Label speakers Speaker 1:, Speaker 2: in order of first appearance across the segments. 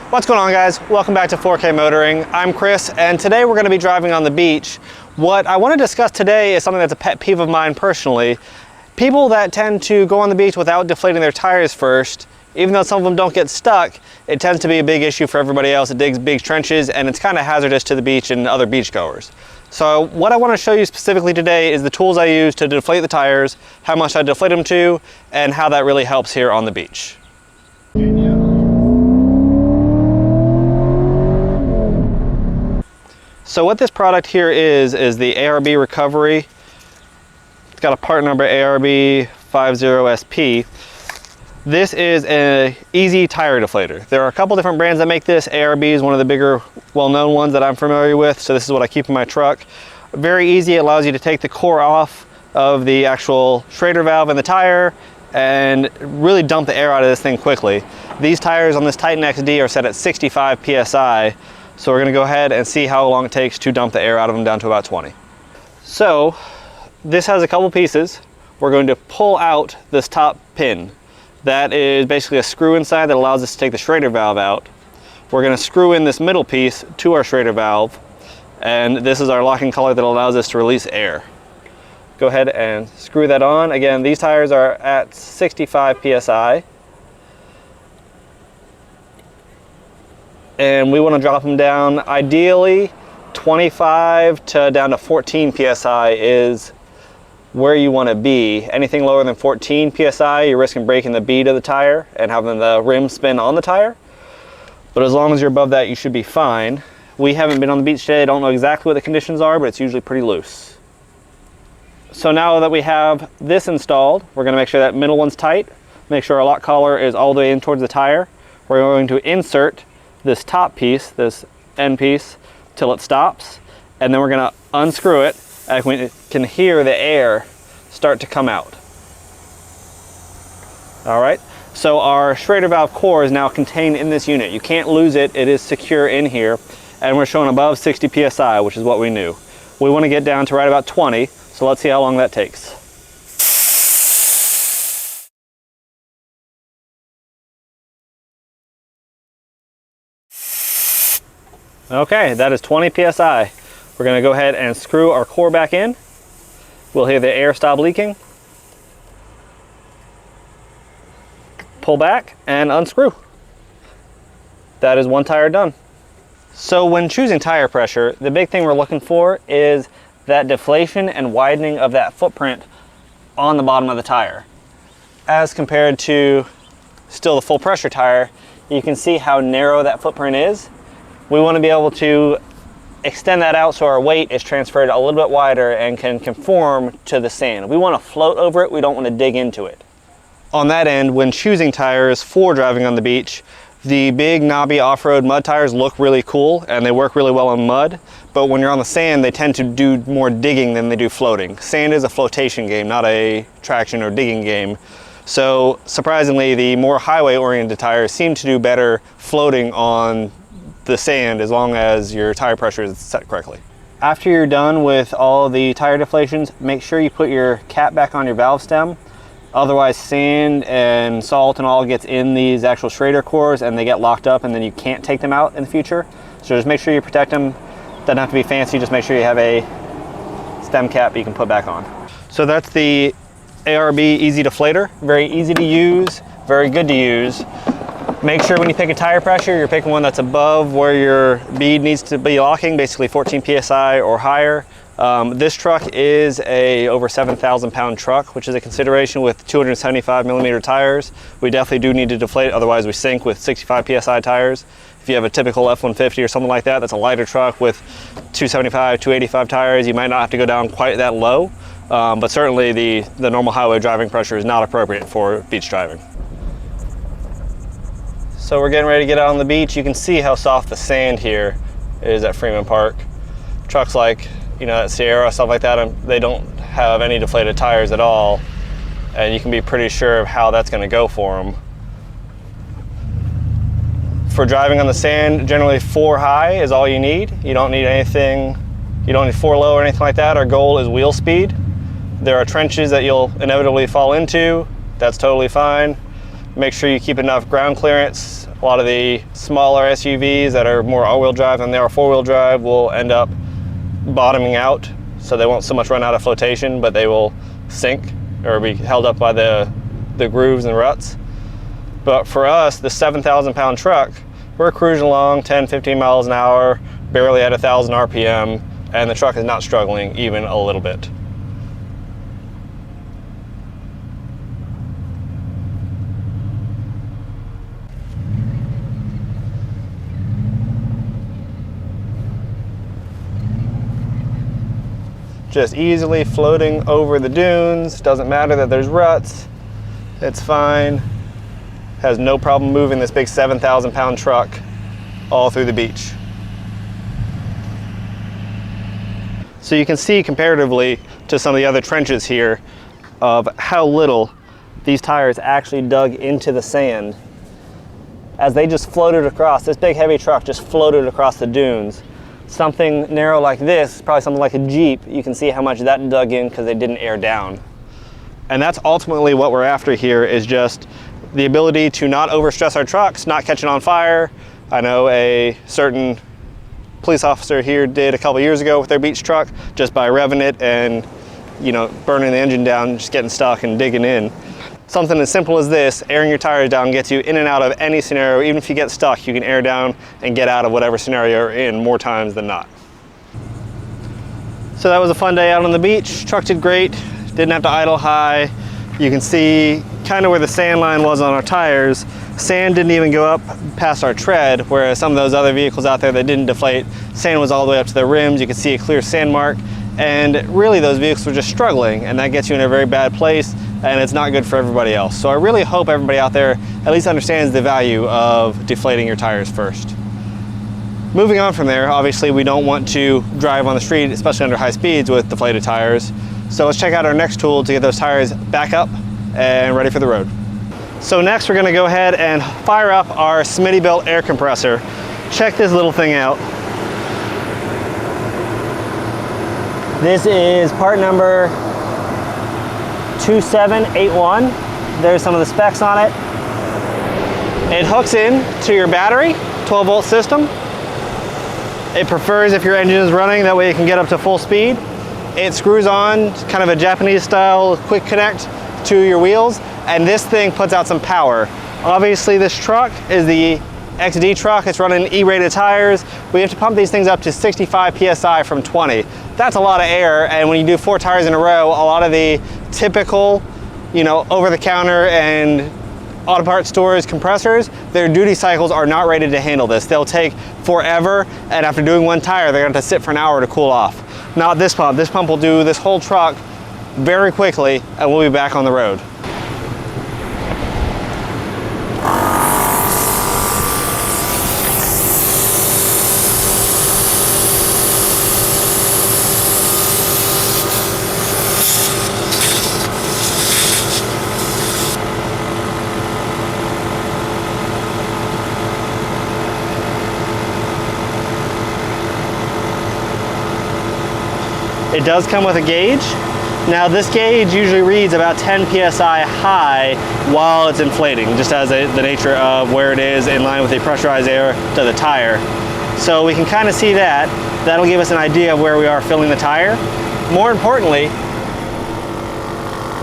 Speaker 1: What's going on, guys? Welcome back to 4K Motoring. I'm Chris, and today we're going to be driving on the beach. What I want to discuss today is something that's a pet peeve of mine personally. People that tend to go on the beach without deflating their tires first, even though some of them don't get stuck, it tends to be a big issue for everybody else. It digs big trenches, and it's kind of hazardous to the beach and other beachgoers. So what I want to show you specifically today is the tools I use to deflate the tires, how much I deflate them to, and how that really helps here on the beach. So what this product here is the ARB Recovery. It's got a part number ARB50SP. This is an easy tire deflator. There are a couple different brands that make this. ARB is one of the bigger, well-known ones that I'm familiar with, so this is what I keep in my truck. Very easy. It allows you to take the core off of the actual Schrader valve in the tire and really dump the air out of this thing quickly. These tires on this Titan XD are set at 65 PSI. So we're gonna go ahead and see how long it takes to dump the air out of them down to about 20. So this has a couple pieces. We're going to pull out this top pin. That is basically a screw inside that allows us to take the Schrader valve out. We're gonna screw in this middle piece to our Schrader valve, and this is our locking collar that allows us to release air. Go ahead and screw that on. Again, these tires are at 65 PSI. And we want to drop them down, ideally 25 to down to 14 PSI is where you want to be. Anything lower than 14 PSI, you're risking breaking the bead of the tire and having the rim spin on the tire. But as long as you're above that, you should be fine. We haven't been on the beach today. I don't know exactly what the conditions are, but it's usually pretty loose. So now that we have this installed, we're going to make sure that middle one's tight. Make sure our lock collar is all the way in towards the tire. We're going to insert this top piece, this end piece, till it stops, and then we're going to unscrew it, and we can hear the air start to come out. All right, so our Schrader valve core is now contained in this unit. You can't lose it. It is secure in here, and we're showing above 60 PSI, which is what we knew. We want to get down to right about 20, so let's see how long that takes. Okay, that is 20 PSI. We're gonna go ahead and screw our core back in. We'll hear the air stop leaking. Pull back and unscrew. That is one tire done. So when choosing tire pressure, the big thing we're looking for is that deflation and widening of that footprint on the bottom of the tire. As compared to still the full pressure tire, you can see how narrow that footprint is. We want to be able to extend that out so our weight is transferred a little bit wider and can conform to the sand. We want to float over it, we don't want to dig into it. On that end, when choosing tires for driving on the beach, the big knobby off-road mud tires look really cool and they work really well on mud, but when you're on the sand, they tend to do more digging than they do floating. Sand is a flotation game, not a traction or digging game. So surprisingly, the more highway-oriented tires seem to do better floating on the sand as long as your tire pressure is set correctly. After you're done with all the tire deflations, make sure you put your cap back on your valve stem. Otherwise, sand and salt and all gets in these actual Schrader cores and they get locked up and then you can't take them out in the future. So just make sure you protect them. Doesn't have to be fancy, just make sure you have a stem cap you can put back on. So that's the ARB Easy Deflator. Very easy to use, very good to use. Make sure when you pick a tire pressure, you're picking one that's above where your bead needs to be locking, basically 14 PSI or higher. This truck is a over 7,000 pound truck, which is a consideration with 275 millimeter tires. We definitely do need to deflate, otherwise we sink with 65 PSI tires. If you have a typical F-150 or something like that, that's a lighter truck with 275, 285 tires, you might not have to go down quite that low, but certainly the normal highway driving pressure is not appropriate for beach driving. So we're getting ready to get out on the beach. You can see how soft the sand here is at Freeman Park. Trucks like, you know, that Sierra, stuff like that, they don't have any deflated tires at all. And you can be pretty sure of how that's gonna go for them. For driving on the sand, generally 4 high is all you need. You don't need anything, you don't need 4 low or anything like that. Our goal is wheel speed. There are trenches that you'll inevitably fall into. That's totally fine. Make sure you keep enough ground clearance A lot of the smaller SUVs that are more all-wheel drive than they are four-wheel drive will end up bottoming out, so they won't so much run out of flotation, but they will sink or be held up by the grooves and ruts. But for us, the 7,000 pound truck, we're cruising along 10, 15 miles an hour, barely at 1,000 RPM, and the truck is not struggling even a little bit. Just easily floating over the dunes. Doesn't matter that there's ruts. It's fine. Has no problem moving this big 7,000 pound truck all through the beach. So you can see comparatively to some of the other trenches here of how little these tires actually dug into the sand as they just floated across. This big heavy truck just floated across the dunes. Something narrow like this, probably something like a Jeep, you can see how much that dug in because they didn't air down. And that's ultimately what we're after here, is just the ability to not overstress our trucks, not catching on fire. I know a certain police officer here did a couple years ago with their beach truck, just by revving it and, you know, burning the engine down, just getting stuck and digging in. Something as simple as this, airing your tires down, gets you in and out of any scenario. Even if you get stuck, you can air down and get out of whatever scenario you're in more times than not. So that was a fun day out on the beach. Truck did great, didn't have to idle high. You can see kind of where the sand line was on our tires. Sand didn't even go up past our tread, whereas some of those other vehicles out there that didn't deflate, sand was all the way up to their rims. You could see a clear sand mark. And really those vehicles were just struggling, and that gets you in a very bad place, and it's not good for everybody else. So I really hope everybody out there at least understands the value of deflating your tires first. Moving on from there, obviously we don't want to drive on the street, especially under high speeds, with deflated tires. So let's check out our next tool to get those tires back up and ready for the road. So next we're gonna go ahead and fire up our Smittybilt air compressor. Check this little thing out. This is part number 2781. There's some of the specs on it. It hooks in to your battery, 12 volt system. It prefers if your engine is running, that way it can get up to full speed. It screws on kind of a Japanese style quick connect to your wheels, and this thing puts out some power. Obviously this truck is the XD truck. It's running E-rated tires. We have to pump these things up to 65 PSI from 20. That's a lot of air, and when you do 4 tires in a row, a lot of the typical, you know, over-the-counter and auto parts stores compressors, their duty cycles are not rated to handle this. They'll take forever, and after doing 1 tire, they're gonna have to sit for an hour to cool off. Not this pump. This pump will do this whole truck very quickly, and we'll be back on the road. It does come with a gauge. Now this gauge usually reads about 10 PSI high while it's inflating, just as the nature of where it is in line with the pressurized air to the tire. So we can kind of see that. That'll give us an idea of where we are filling the tire. More importantly,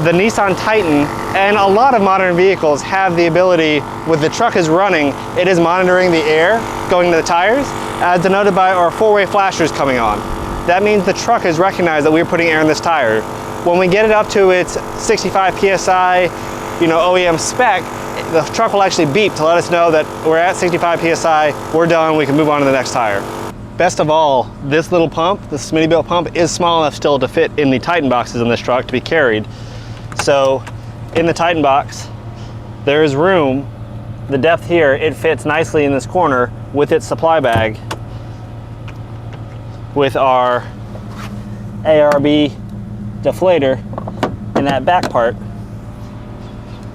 Speaker 1: the Nissan Titan and a lot of modern vehicles have the ability, when the truck is running, it is monitoring the air going to the tires, as denoted by our 4-way flashers coming on. That means the truck has recognized that we're putting air in this tire. When we get it up to its 65 PSI, you know, OEM spec, the truck will actually beep to let us know that we're at 65 PSI, we're done, we can move on to the next tire. Best of all, this little pump, the Smittybilt pump, is small enough still to fit in the Titan boxes in this truck to be carried. So in the Titan box, there is room. The depth here, it fits nicely in this corner with its supply bag, with our ARB deflator in that back part.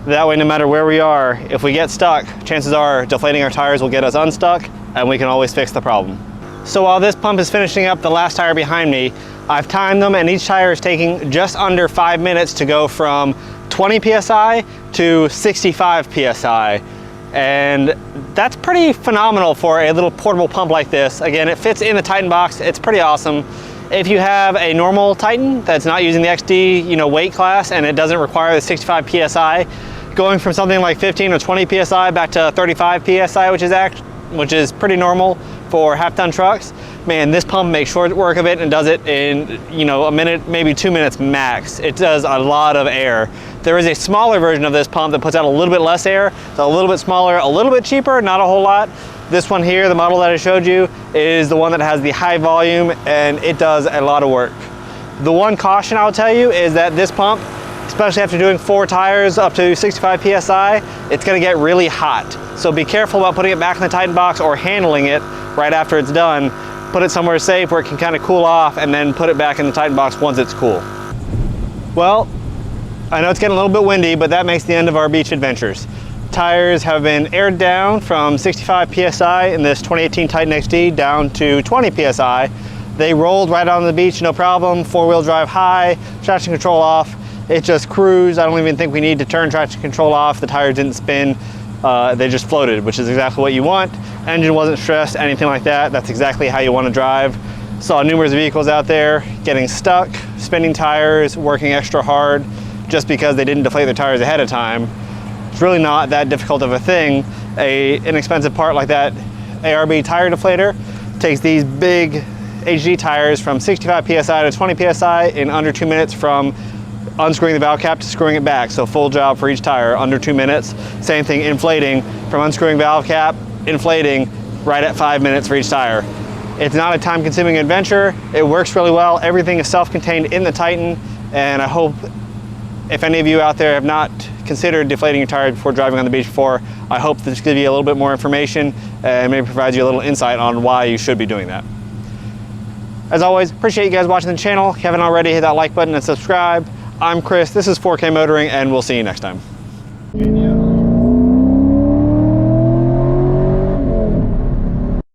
Speaker 1: That way, no matter where we are, if we get stuck, chances are deflating our tires will get us unstuck, and we can always fix the problem. So while this pump is finishing up the last tire behind me, I've timed them, and each tire is taking just under 5 minutes to go from 20 PSI to 65 PSI. And that's pretty phenomenal for a little portable pump like this. Again, it fits in the Titan box. It's pretty awesome. If you have a normal Titan that's not using the XD, you know, weight class, and it doesn't require the 65 PSI, going from something like 15 or 20 PSI back to 35 PSI, which is pretty normal for half-ton trucks, man, this pump makes short work of it and does it in, you know, a minute, maybe 2 minutes max. It does a lot of air. There is a smaller version of this pump that puts out a little bit less air, so a little bit smaller, a little bit cheaper, not a whole lot. This one here, the model that I showed you, is the one that has the high volume, and it does a lot of work. The one caution I'll tell you is that this pump, especially after doing 4 tires up to 65 PSI, it's gonna get really hot. So be careful about putting it back in the Titan box or handling it right after it's done. Put it somewhere safe where it can kind of cool off, and then put it back in the Titan box once it's cool. Well, I know it's getting a little bit windy, but that makes the end of our beach adventures. Tires have been aired down from 65 PSI in this 2018 Titan XD down to 20 PSI. They rolled right on the beach, no problem. 4-wheel drive high, traction control off. It just cruised. I don't even think we need to turn traction control off. The tires didn't spin. They just floated, which is exactly what you want. Engine wasn't stressed, anything like that. That's exactly how you want to drive. Saw numerous vehicles out there getting stuck, spinning tires, working extra hard just because they didn't deflate their tires ahead of time. It's really not that difficult of a thing. An inexpensive part like that ARB tire deflator takes these big HD tires from 65 PSI to 20 PSI in under 2 minutes from unscrewing the valve cap to screwing it back. So full job for each tire, under 2 minutes. Same thing inflating, from unscrewing valve cap, inflating, right at 5 minutes for each tire. It's not a time-consuming adventure. It works really well. Everything is self-contained in the Titan, and I hope if any of you out there have not considered deflating your tires before driving on the beach before, I hope this gives you a little bit more information and maybe provides you a little insight on why you should be doing that. As always, appreciate you guys watching the channel. If you haven't already, hit that like button and subscribe. I'm Chris, this is 4K Motoring, and we'll see you next time.